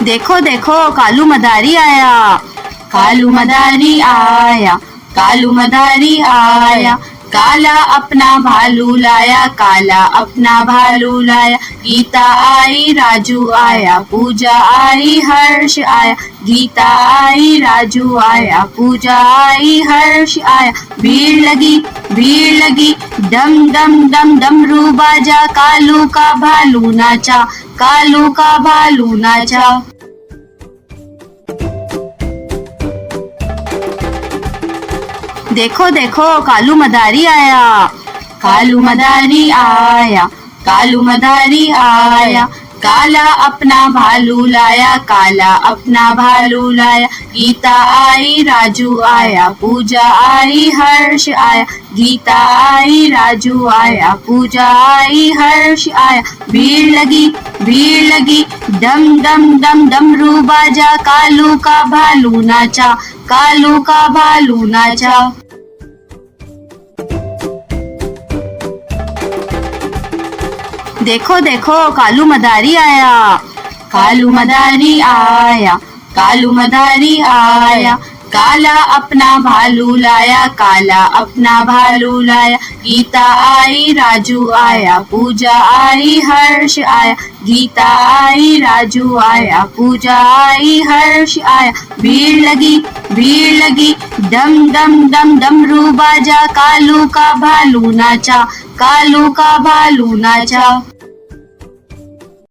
देखो देखो कालू मदारी आया, कालू मदारी आया, कालू मदारी आया। काला अपना भालू लाया, काला अपना भालू लाया। गीता आई राजू आया, पूजा आई हर्ष आया। गीता आई राजू आया, पूजा आई हर्ष आया। भीड़ लगी डम डम डम डमरू बाजा। कालू का भालू नाचा, कालू का भालू नाचा। देखो देखो कालू मदारी आया, कालू मदारी आया, कालू मदारी आया। काला अपना भालू लाया, काला अपना भालू लाया। गीता आई राजू आया, पूजा आई हर्ष आया। गीता आई राजू आया, पूजा आई हर्ष आया। भीड़ लगी डम डम डम डमरू बाजा। कालू का भालू नाचा, कालू का भालू नाचा। देखो देखो कालू मदारी आया, कालू मदारी आया, कालू मदारी आया। काला अपना भालू लाया, काला अपना भालू लाया। गीता आई राजू आया, पूजा आई हर्ष आया। गीता आई राजू आया, पूजा आई हर्ष आया। भीड़ लगी डम डम डम डमरू बाजा। कालू का भालू नाचा, कालू का भालू नाचा।